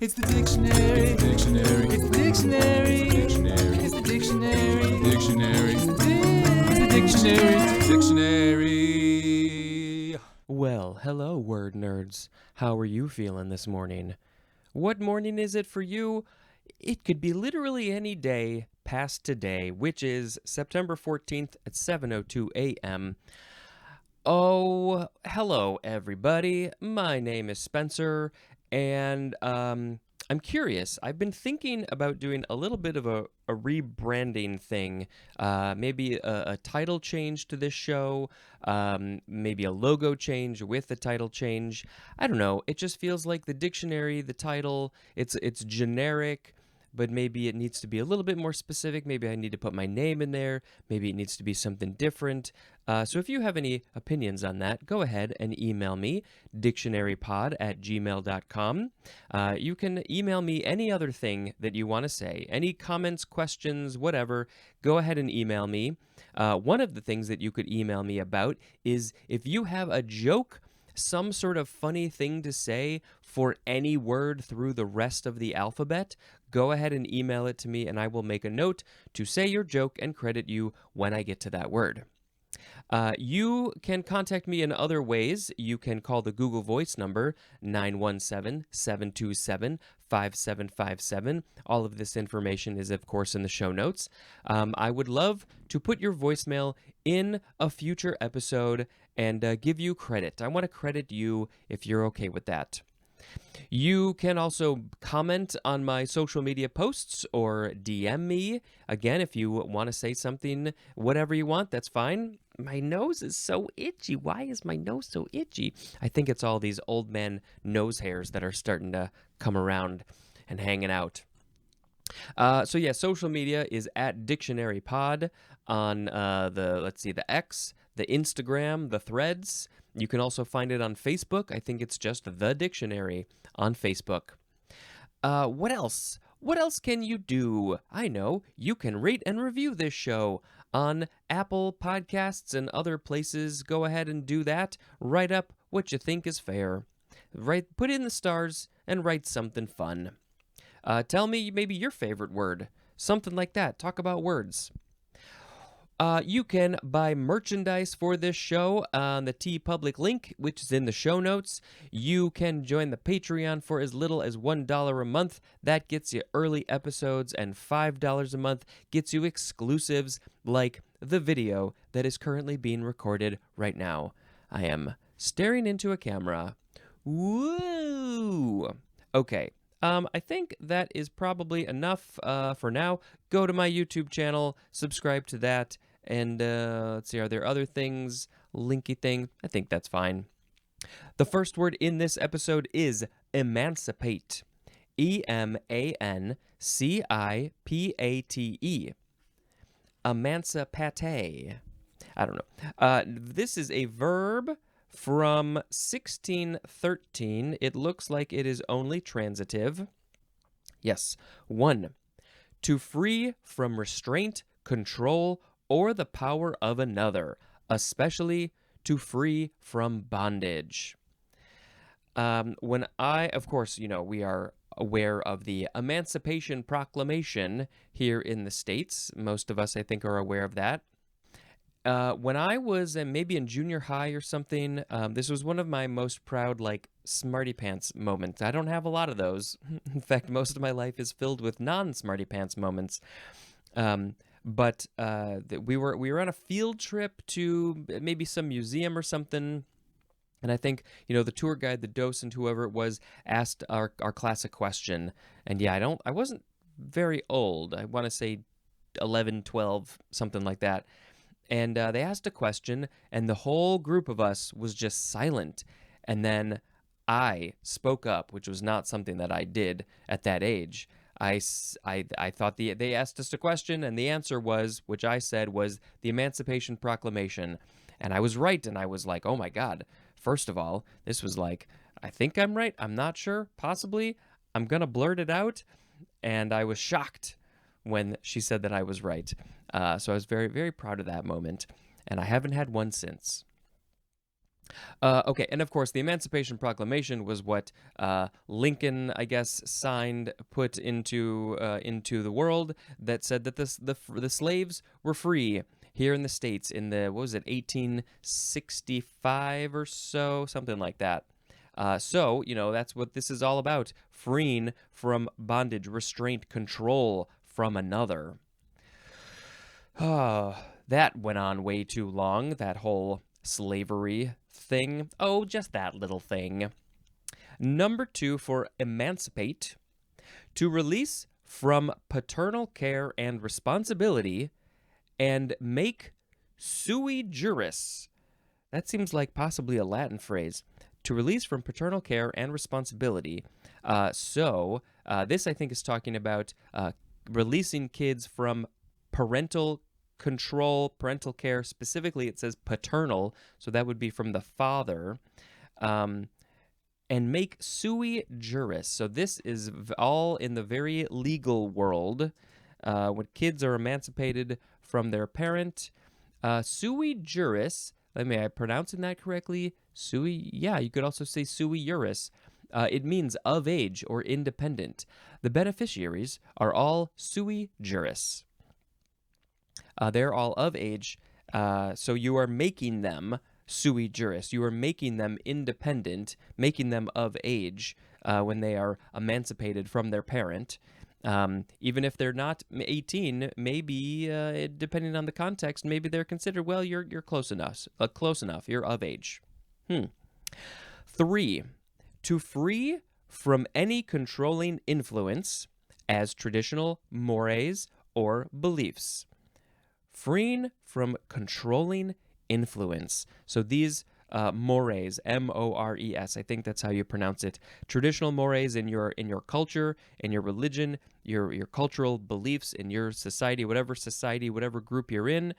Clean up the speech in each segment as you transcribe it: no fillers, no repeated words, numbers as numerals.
It's the dictionary. It's the dictionary. It's the dictionary. It's the dictionary. It's the dictionary. It's the dictionary. It's the dictionary. Well, hello, word nerds. How are you feeling this morning? What morning is it for you? It could be literally any day past today, which is September 14th at 7:02 a.m. Oh, hello, everybody. My name is Spencer, and I'm curious. I've been thinking about doing a little bit of a rebranding thing, maybe a title change to this show, maybe a logo change with a title change. I don't know. It just feels like the dictionary, the title, it's generic. But maybe it needs to be a little bit more specific. Maybe I need to put my name in there. Maybe it needs to be something different. So if you have any opinions on that, go ahead and email me, dictionarypod@gmail.com. You can email me any other thing that you want to say. Any comments, questions, whatever, go ahead and email me. One of the things that you could email me about is if you have a joke, some sort of funny thing to say for any word through the rest of the alphabet, go ahead and email it to me and I will make a note to say your joke and credit you when I get to that word. You can contact me in other ways. You can call the Google Voice number, 917-727-5757. All of this information is, of course, in the show notes. I would love to put your voicemail in a future episode and give you credit. I want to credit you if you're okay with that. You can also comment on my social media posts or DM me. Again, if you want to say something, whatever you want, that's fine. My nose is so itchy. Why is my nose so itchy? I think it's all these old man nose hairs that are starting to come around and hanging out. Social media is at dictionarypod on the X, the Instagram, the Threads. You can also find it on Facebook. I think it's just The Dictionary on Facebook. What else? What else can you do? I know, you can rate and review this show on Apple Podcasts and other places. Go ahead and do that. Write up what you think is fair. Put in the stars and write something fun. Tell me maybe your favorite word. Something like that. Talk about words. You can buy merchandise for this show on the TeePublic link, which is in the show notes. You can join the Patreon for as little as $1 a month. That gets you early episodes, and $5 a month gets you exclusives like the video that is currently being recorded right now. I am staring into a camera. Woo! Okay. I think that is probably enough for now. Go to my YouTube channel, subscribe to that, and let's see, are there other things, linky things? I think that's fine. The first word in this episode is emancipate. Emancipate. Emancipate. I don't know. This is a verb from 1613. It looks like it is only transitive. Yes. 1. To free from restraint, control, or the power of another, especially to free from bondage. We are aware of the Emancipation Proclamation here in the States. Most of us, I think, are aware of that. When I was maybe in junior high or something, this was one of my most proud, smarty pants moments. I don't have a lot of those. In fact, most of my life is filled with non-smarty pants moments. But we were on a field trip to maybe some museum or something. And I think, the tour guide, the docent, whoever it was, asked our class a question. And yeah, I wasn't very old. I want to say 11, 12, something like that. And they asked a question, and the whole group of us was just silent. And then I spoke up, which was not something that I did at that age. I thought they asked us a question, and the answer was, which I said, was the Emancipation Proclamation. And I was right, and I was like, oh my God. First of all, this was like, I think I'm right. I'm not sure. Possibly. I'm going to blurt it out. And I was shocked when she said that I was right. So I was very, very proud of that moment, and I haven't had one since. Okay, and of course, the Emancipation Proclamation was what Lincoln, I guess, signed, put into the world that said that the slaves were free here in the States in the, what was it, 1865 or so, something like that. So, that's what this is all about, freeing from bondage, restraint, control from another. That went on way too long, that whole slavery thing. Oh, just that little thing. Number 2 for emancipate, to release from paternal care and responsibility and make sui juris. That seems like possibly a Latin phrase. To release from paternal care and responsibility. This I think is talking about releasing kids from parental control, parental care. Specifically, it says paternal, so that would be from the father. And make sui juris. So this is all in the very legal world. When kids are emancipated from their parent, sui juris. Am I pronouncing that correctly? Sui, yeah, you could also say sui juris. It means of age or independent. The beneficiaries are all sui juris. They're all of age, so you are making them sui juris. You are making them independent, making them of age when they are emancipated from their parent. Even if they're not 18, maybe depending on the context, maybe they're considered, well, you're close enough. Close enough. You're of age. 3, to free from any controlling influence as traditional mores or beliefs. Freeing from controlling influence. So these mores, M-O-R-E-S, I think that's how you pronounce it. Traditional mores in your culture, in your religion, your cultural beliefs, in your society, whatever group you're in.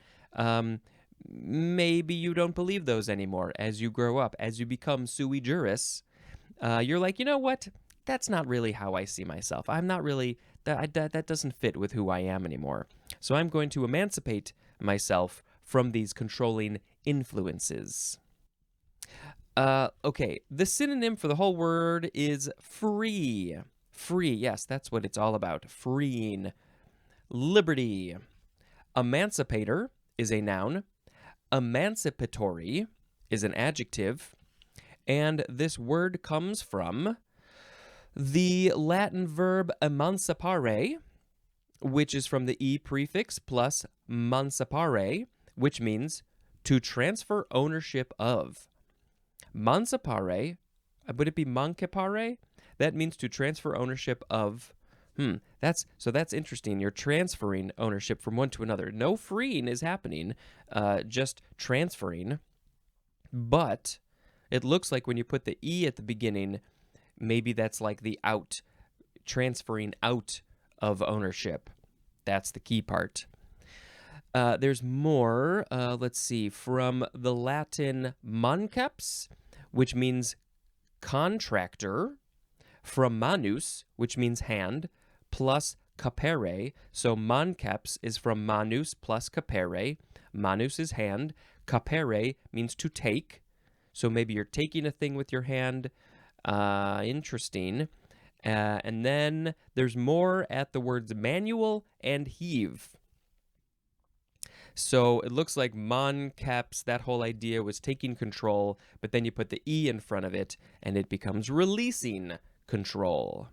Maybe you don't believe those anymore as you grow up, as you become sui juris. You're like, you know what? That's not really how I see myself. I'm not really, that doesn't fit with who I am anymore. So I'm going to emancipate myself from these controlling influences. Okay, the synonym for the whole word is free. Free, yes, that's what it's all about. Freeing. Liberty. Emancipator is a noun. Emancipatory is an adjective. And this word comes from the Latin verb emancipare, which is from the e prefix plus mancipare, which means to transfer ownership of. Mancipare, would it be mancipare? That means to transfer ownership of. That's interesting. You're transferring ownership from one to another. No freeing is happening, just transferring. But it looks like when you put the e at the beginning, maybe that's like the out, transferring out of ownership. That's the key part. There's more, let's see, from the Latin manceps, which means contractor, from manus, which means hand, plus capere. So manceps is from manus plus capere. Manus is hand. Capere means to take. So maybe you're taking a thing with your hand. Interesting. And then there's more at the words manual and heave. So it looks like manceps, that whole idea was taking control, but then you put the E in front of it, and it becomes releasing control.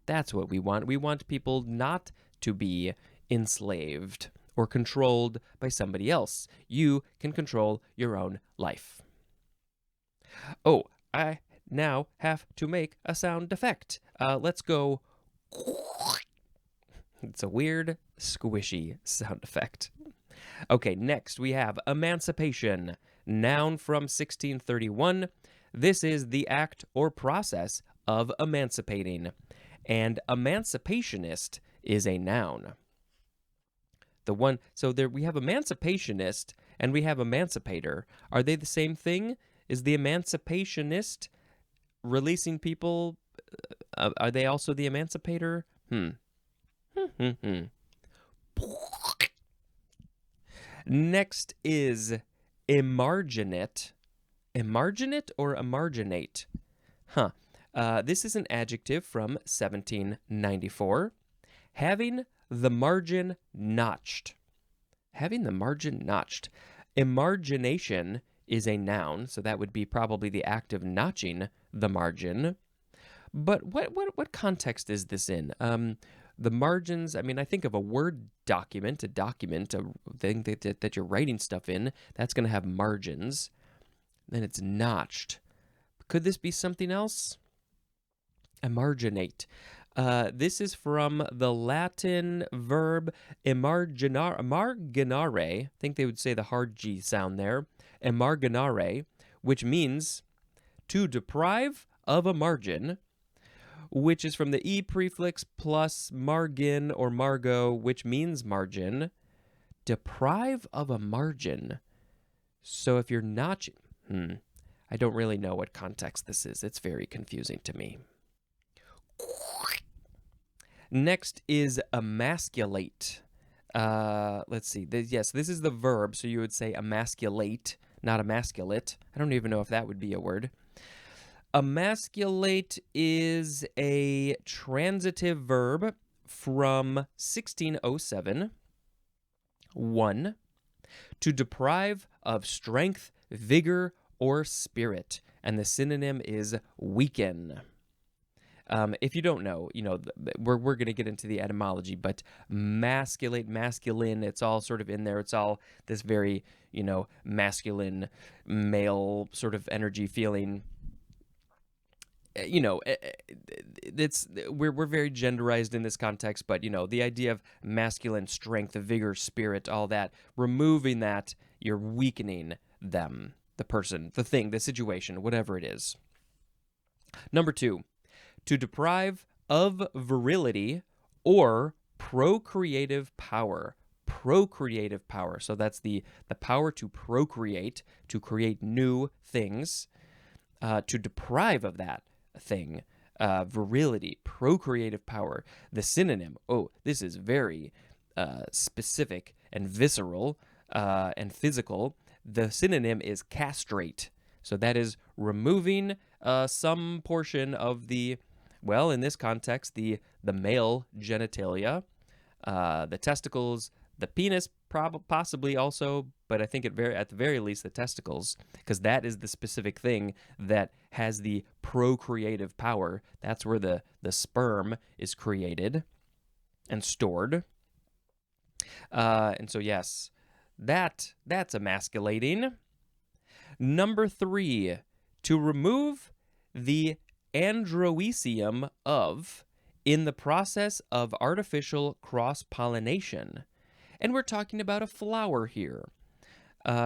That's what we want. We want people not to be enslaved or controlled by somebody else. You can control your own life. Oh, I now have to make a sound effect. Let's go. It's a weird, squishy sound effect. Okay, next we have emancipation, noun from 1631. This is the act or process of emancipating, and emancipationist is a noun. So there we have emancipationist and we have emancipator. Are they the same thing? Is the emancipationist releasing people? Are they also the emancipator? Next is emarginate. Emarginate or emarginate? Huh. This is an adjective from 1794. Having the margin notched. Having the margin notched. Emargination is a noun, so that would be probably the act of notching the margin. But what context is this in? The margins, I mean, I think of a Word document, a thing that you're writing stuff in, that's going to have margins. Then it's notched. Could this be something else? Emarginate. This is from the Latin verb emarginare. I think they would say the hard G sound there. Emarginare, which means to deprive of a margin, which is from the E prefix plus margin or margo, which means margin. Deprive of a margin. So if you're not... I don't really know what context this is. It's very confusing to me. Next is emasculate. Let's see. This is the verb, so you would say emasculate, not emasculate. I don't even know if that would be a word. Emasculate is a transitive verb from 1607. 1. To deprive of strength, vigor, or spirit. And the synonym is weaken. If you don't know, we're going to get into the etymology, but masculate, masculine, it's all sort of in there. It's all this very, masculine, male sort of energy feeling. We're very genderized in this context, but the idea of masculine strength, vigor, spirit, all that, removing that, you're weakening them, the person, the thing, the situation, whatever it is. Number 2, to deprive of virility or procreative power. Procreative power. So that's the power to procreate, to create new things, to deprive of that thing, virility, procreative power. The synonym, this is very specific and visceral and physical. The synonym is castrate. So that is removing some portion of the, well, in this context, the male genitalia, the testicles, the penis, possibly also, but I think at the very least the testicles, because that is the specific thing that has the procreative power. That's where the sperm is created and stored. And so yes, that's emasculating. Number 3, to remove the androecium of in the process of artificial cross-pollination. And we're talking about a flower here.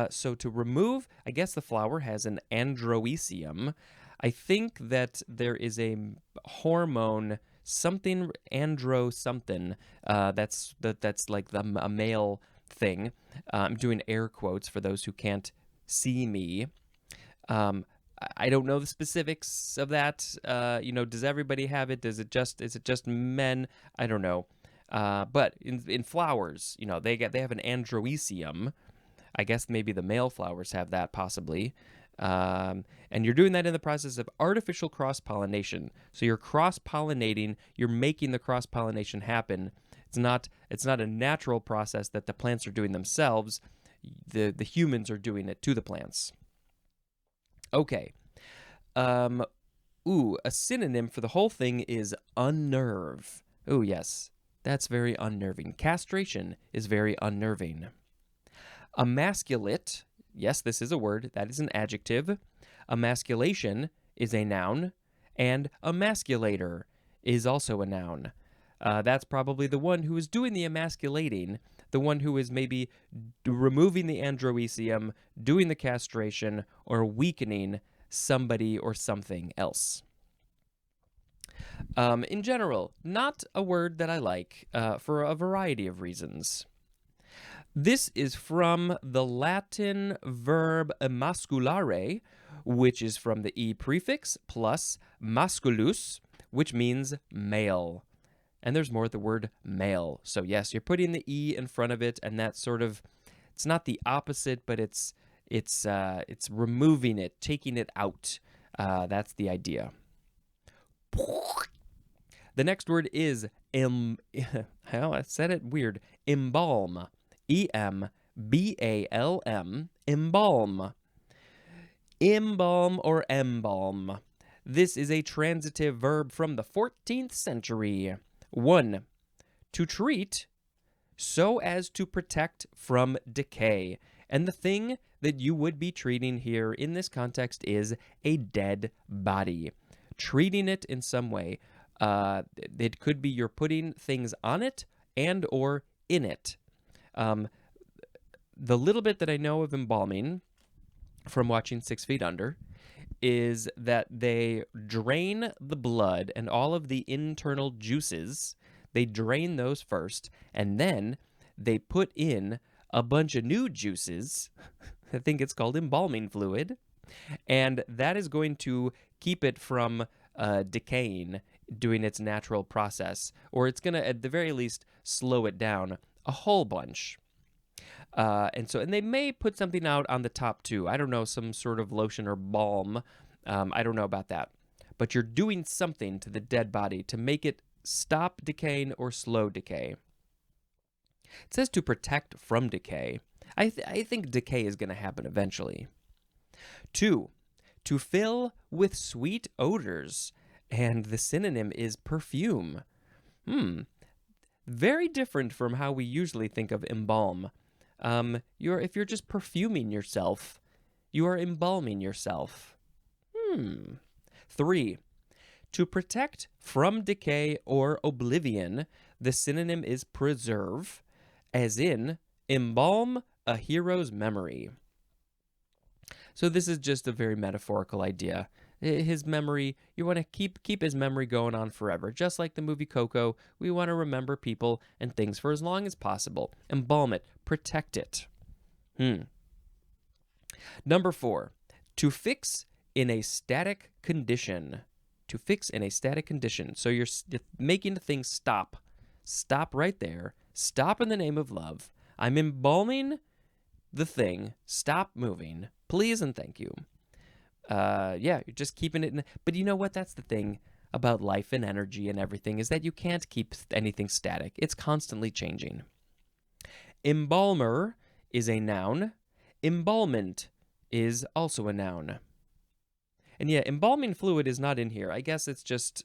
So to remove, I guess the flower has an androecium. I think that there is a hormone, something, andro something, that's like a male thing. I'm doing air quotes for those who can't see me. I don't know the specifics of that. Does everybody have it? Is it just men? I don't know. But in flowers, they have an androecium. I guess maybe the male flowers have that possibly. And you're doing that in the process of artificial cross-pollination. So you're cross-pollinating, you're making the cross-pollination happen. It's not a natural process that the plants are doing themselves. The humans are doing it to the plants. Okay. A synonym for the whole thing is unnerve. Oh, yes. That's very unnerving. Castration is very unnerving. Emasculate, yes, this is a word. That is an adjective. Emasculation is a noun. And emasculator is also a noun. That's probably the one who is doing the emasculating, the one who is maybe removing the androecium, doing the castration, or weakening somebody or something else. In general, not a word that I like for a variety of reasons. This is from the Latin verb emasculare, which is from the E prefix plus masculus, which means male. And there's more at the word male. So yes, you're putting the E in front of it, and that's sort of, it's not the opposite, but it's It's removing it, taking it out. That's the idea. The next word is well, I said it weird. Embalm. Embalm. Embalm. Embalm or embalm. This is a transitive verb from the 14th century. 1. To treat so as to protect from decay. And the thing that you would be treating here in this context is a dead body. Treating it in some way. It could be you're putting things on it and or in it. The little bit that I know of embalming from watching 6 Feet Under is that they drain the blood and all of the internal juices. They drain those first, and then they put in a bunch of new juices. I think it's called embalming fluid. And that is going to keep it from decaying, doing its natural process. Or it's going to, at the very least, slow it down a whole bunch. And they may put something out on the top too. I don't know, some sort of lotion or balm. I don't know about that. But you're doing something to the dead body to make it stop decaying or slow decay. It says to protect from decay. I think decay is going to happen eventually. 2, to fill with sweet odors. And the synonym is perfume. Very different from how we usually think of embalm. If you're just perfuming yourself, you are embalming yourself. 3, to protect from decay or oblivion. The synonym is preserve, as in embalm a hero's memory. So this is just a very metaphorical idea. His memory, you want to keep his memory going on forever. Just like the movie Coco, we want to remember people and things for as long as possible. Embalm it, protect it. Number 4, to fix in a static condition. To fix in a static condition. So you're making the thing stop. Stop right there. Stop in the name of love. I'm embalming the thing. Stop moving. Please and thank you. You're just keeping it in. But you know what? That's the thing about life and energy and everything, is that you can't keep anything static. It's constantly changing. Embalmer is a noun. Embalmment is also a noun. And yeah, embalming fluid is not in here. I guess it's just,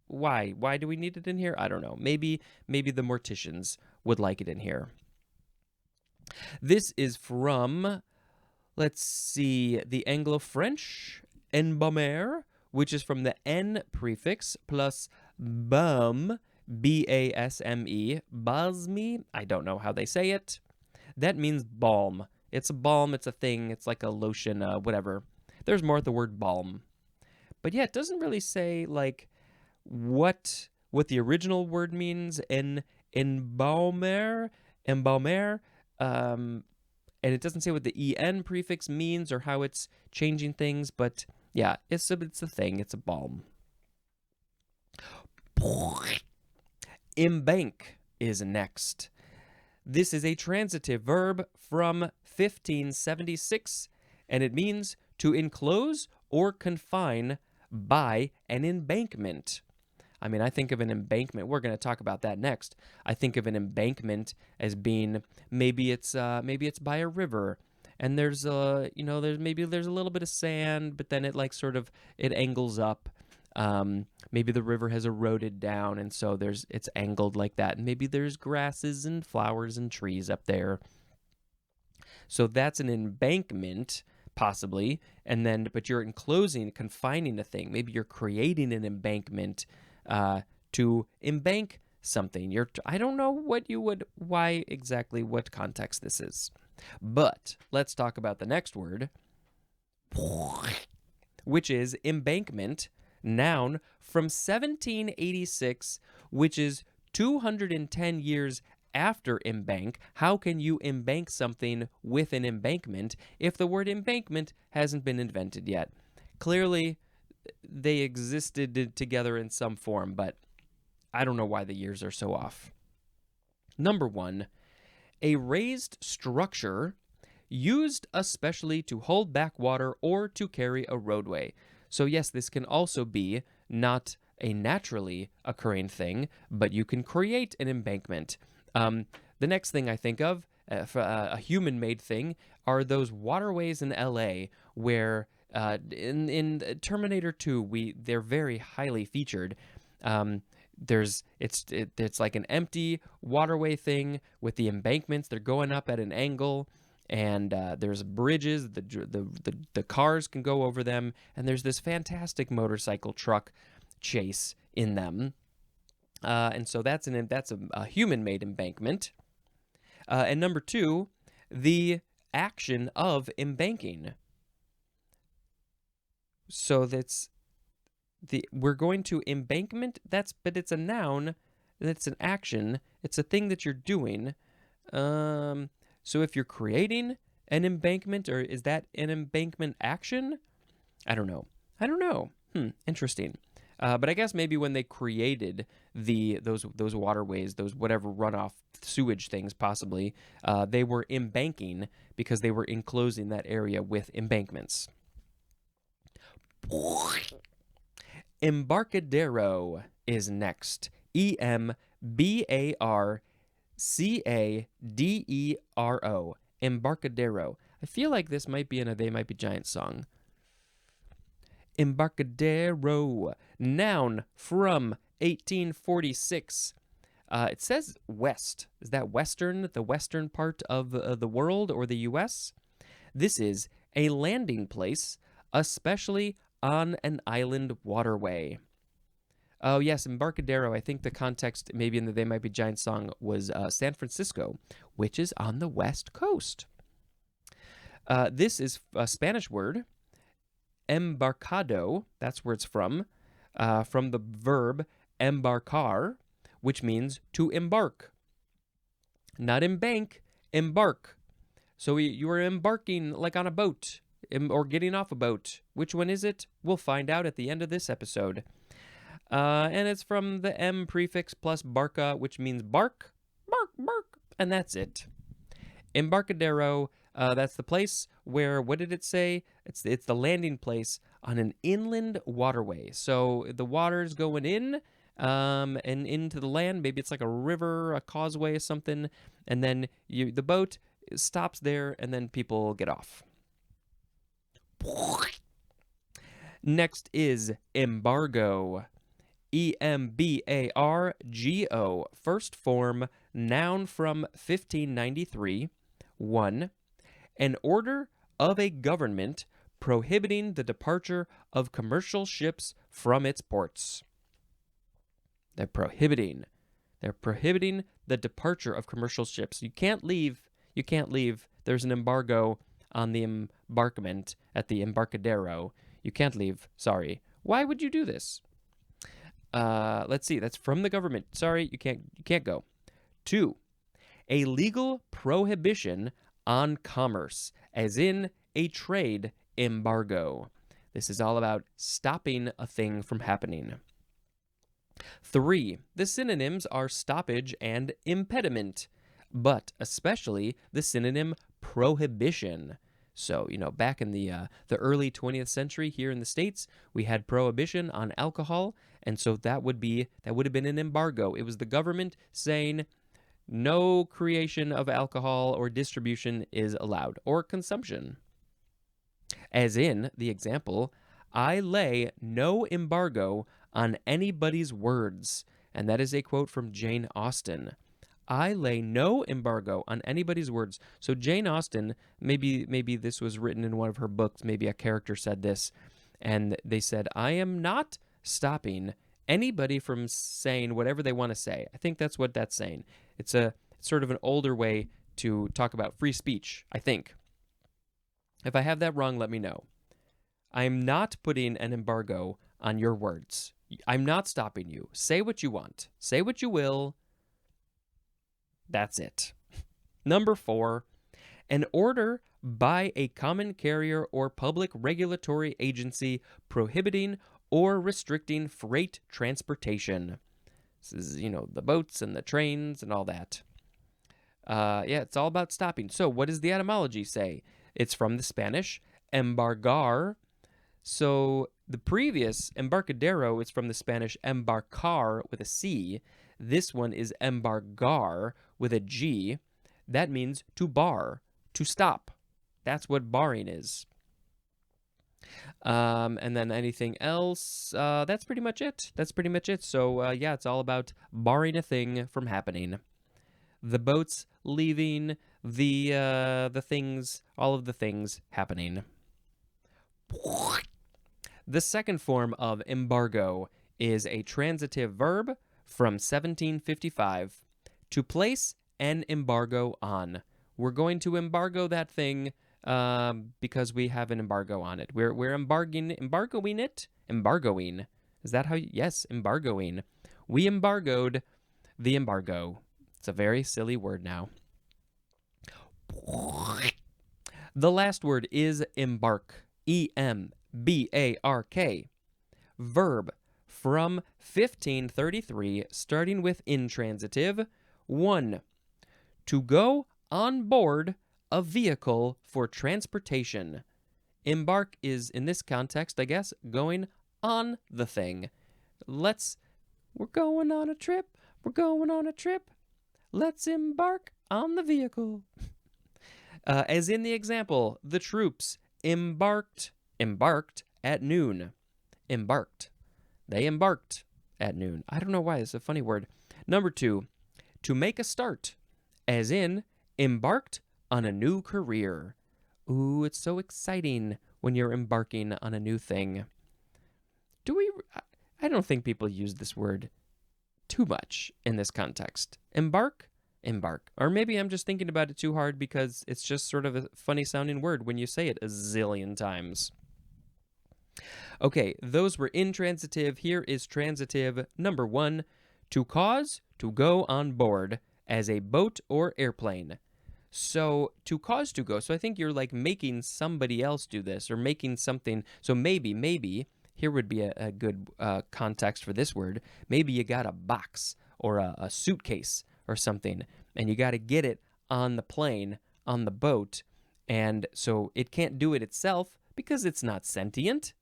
why? Why do we need it in here? I don't know. Maybe the morticians would like it in here. This is from, let's see, the Anglo-French, embaumer, which is from the N prefix plus baume, B-A-S-M-E, basme, I don't know how they say it. That means balm. It's a balm, it's a thing, it's like a lotion, whatever. There's more at the word balm. But yeah, it doesn't really say, like, what the original word means, embaumer, and it doesn't say what the en prefix means or how it's changing things, but yeah, it's a thing. It's a balm. Embank is next. This is a transitive verb from 1576, and it means to enclose or confine by an embankment. I mean, I think of an embankment. We're going to talk about that next. I think of an embankment as being maybe it's by a river, and there's a little bit of sand, but then it it angles up. Maybe the river has eroded down, and so it's angled like that. And maybe there's grasses and flowers and trees up there. So that's an embankment, possibly. But you're enclosing, confining a thing. Maybe you're creating an embankment to embank something. I don't know why exactly, what context this is. But let's talk about the next word, which is embankment, noun from 1786, which is 210 years after embank. How can you embank something with an embankment if the word embankment hasn't been invented yet? Clearly, they existed together in some form, but I don't know why the years are so off. Number 1, a raised structure used especially to hold back water or to carry a roadway. So yes, this can also be not a naturally occurring thing, but you can create an embankment. The next thing I think of, for a human-made thing, are those waterways in LA where in Terminator 2, they're very highly featured. It's like an empty waterway thing with the embankments. They're going up at an angle, and there's bridges. The cars can go over them, and there's this fantastic motorcycle truck chase in them. And so that's a human-made embankment. And number 2, the action of embanking. So we're going to embankment. But it's a noun. It's an action. It's a thing that you're doing. So if you're creating an embankment, or is that an embankment action? I don't know. Interesting. But I guess maybe when they created those waterways, those whatever runoff sewage things possibly, they were embanking because they were enclosing that area with embankments. Embarcadero is next. Embarcadero. Embarcadero. I feel like this might be in a They Might Be Giants song. Embarcadero. Noun from 1846. It says west. Is that western, the western part of the world or the U.S.? This is a landing place, especially on an island waterway. Oh, yes, Embarcadero. I think the context, maybe in the They Might Be Giants song, was San Francisco, which is on the west coast. This is a Spanish word, embarcado. That's where it's from the verb embarcar, which means to embark. Not embank, embark. So you are embarking like on a boat, or getting off a boat. Which one is it? We'll find out at the end of this episode. And it's from the M prefix plus barca, which means bark, and that's it. Embarcadero, that's the place where, what did it say? It's the landing place on an inland waterway. So the water's going in and into the land. Maybe it's like a river, a causeway or something, and then the boat stops there, and then people get off. Next is embargo. Embargo. First form, noun from 1593. 1. An order of a government prohibiting the departure of commercial ships from its ports. They're prohibiting the departure of commercial ships. You can't leave. There's an embargo on the embarkment at the Embarcadero. You can't leave. Sorry. Why would you do this? Let's see. That's from the government. Sorry, you can't go. 2. A legal prohibition on commerce, as in a trade embargo. This is all about stopping a thing from happening. 3. The synonyms are stoppage and impediment, but especially the synonym prohibition. So, back in the early 20th century here in the States, we had prohibition on alcohol, and so that would have been an embargo. It was the government saying no creation of alcohol or distribution is allowed, or consumption. As in the example, I lay no embargo on anybody's words, and that is a quote from Jane Austen. I lay no embargo on anybody's words. So Jane Austen, maybe this was written in one of her books, maybe a character said this, and they said, I am not stopping anybody from saying whatever they want to say. I think that's what that's saying. It's sort of an older way to talk about free speech, I think. If I have that wrong, let me know. I am not putting an embargo on your words. I'm not stopping you. Say what you want. Say what you will. That's it. Number 4, an order by a common carrier or public regulatory agency prohibiting or restricting freight transportation. This is, the boats and the trains and all that. Yeah, it's all about stopping. So what does the etymology say? It's from the Spanish embargar. So the previous embarcadero is from the Spanish embarcar with a C. This one is embargar with a G. That means to bar, to stop. That's what barring is. And then anything else, that's pretty much it. That's pretty much it. So yeah, it's all about barring a thing from happening. The boats leaving, the things, all of the things happening. The second form of embargo is a transitive verb from 1755. To place an embargo on. We're going to embargo that thing because we have an embargo on it. We're embargoing it. Embargoing. Is that how? Yes, embargoing. We embargoed the embargo. It's a very silly word now. The last word is embark. E-M-B-A-R-K. Verb from 1533, starting with intransitive. 1. To go on board a vehicle for transportation. Embark is, in this context, I guess, going on the thing. We're going on a trip. We're going on a trip. Let's embark on the vehicle. As in the example, the troops embarked at noon. Embarked. They embarked at noon. I don't know why. It's a funny word. Number 2, to make a start, as in embarked on a new career. Ooh, it's so exciting when you're embarking on a new thing. I don't think people use this word too much in this context. Embark. Or maybe I'm just thinking about it too hard because it's just sort of a funny sounding word when you say it a zillion times. Okay, those were intransitive. Here is transitive number 1. To cause to go on board as a boat or airplane. So to cause to go. So I think you're like making somebody else do this or making something. So maybe, here would be a good context for this word. Maybe you got a box or a suitcase or something, and you got to get it on the plane, on the boat, and so it can't do it itself because it's not sentient.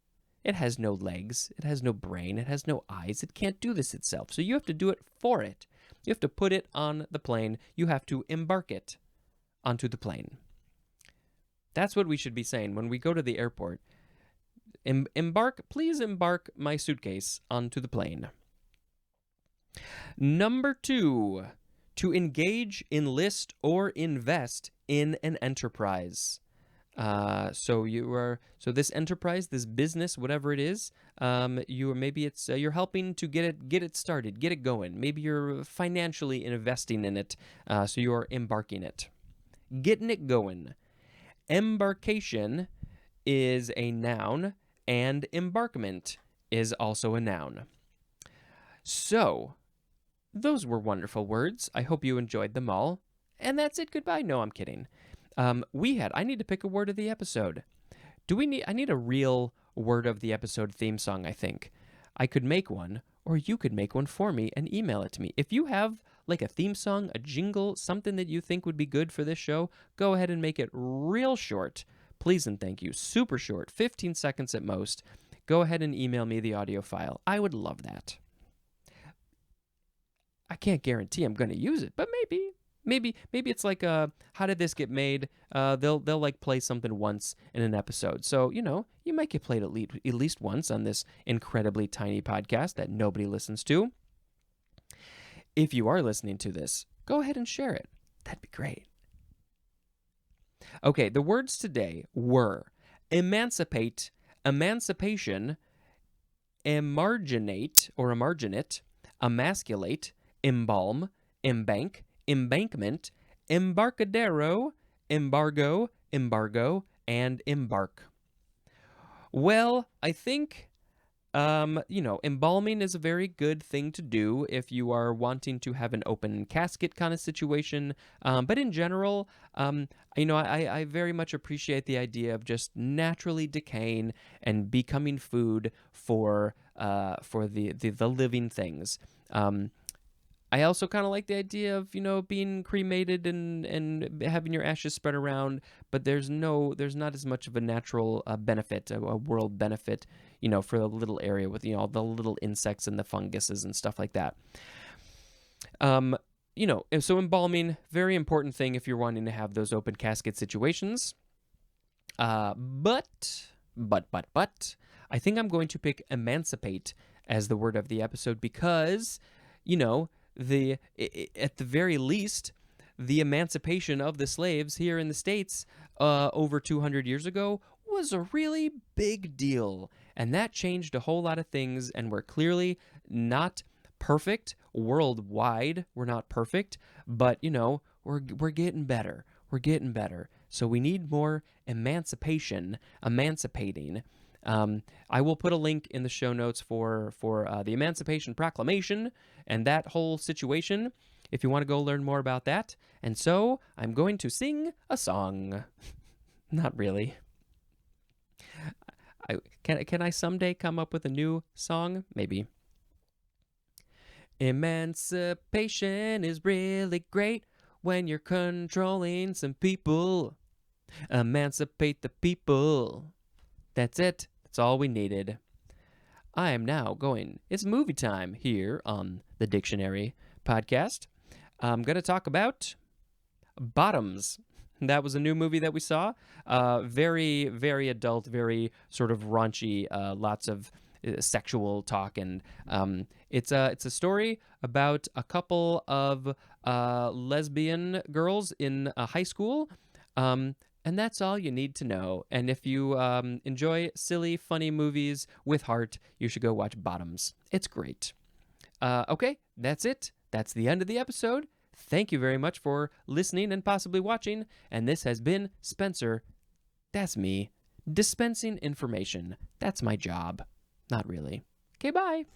It has no legs, it has no brain, it has no eyes, it can't do this itself. So you have to do it for it. You have to put it on the plane, you have to embark it onto the plane. That's what we should be saying when we go to the airport. Please embark my suitcase onto the plane. Number 2, to engage, enlist, or invest in an enterprise. So this enterprise, this business, whatever it is, you're helping to get it started, get it going. Maybe you're financially investing in it, so you're embarking it, getting it going. Embarkation is a noun, and embarkment is also a noun. So, those were wonderful words. I hope you enjoyed them all. And that's it. Goodbye. No, I'm kidding. I need to pick a word of the episode. I need a real word of the episode theme song, I think. I could make one, or you could make one for me and email it to me. If you have like a theme song, a jingle, something that you think would be good for this show, go ahead and make it real short. Please and thank you. Super short, 15 seconds at most. Go ahead and email me the audio file. I would love that. I can't guarantee I'm going to use it, but maybe it's like how did this get made? They'll like play something once in an episode. So, you might get played at least once on this incredibly tiny podcast that nobody listens to. If you are listening to this, go ahead and share it. That'd be great. Okay, the words today were emancipate, emancipation, emarginate or emarginate, emasculate, embalm, embank, embankment, embarcadero, embargo, and embark. Well, I think, embalming is a very good thing to do if you are wanting to have an open casket kind of situation. But in general, I very much appreciate the idea of just naturally decaying and becoming food for the living things. I also kind of like the idea of, being cremated and having your ashes spread around, but there's not as much of a natural benefit, a world benefit, for the little area with, the little insects and the funguses and stuff like that. So embalming, very important thing if you're wanting to have those open casket situations. But, I think I'm going to pick emancipate as the word of the episode because, at the very least, the emancipation of the slaves here in the States over 200 years ago was a really big deal. And that changed a whole lot of things, and we're clearly not perfect worldwide. We're not perfect, but, we're getting better. We're getting better. So we need more emancipating. I will put a link in the show notes for the Emancipation Proclamation and that whole situation if you want to go learn more about that. And so I'm going to sing a song. Not really. Can I someday come up with a new song? Maybe. Emancipation is really great when you're controlling some people. Emancipate the people. That's it. That's all we needed. I am now it's movie time here on the Dictionary podcast. I'm going to talk about Bottoms. That was a new movie that we saw. Very, very adult, very sort of raunchy, lots of sexual talk. And it's a story about a couple of lesbian girls in a high school. And that's all you need to know. And if you enjoy silly, funny movies with heart, you should go watch Bottoms. It's great. Okay, that's it. That's the end of the episode. Thank you very much for listening and possibly watching. And this has been Spencer. That's me. Dispensing information. That's my job. Not really. Okay, bye.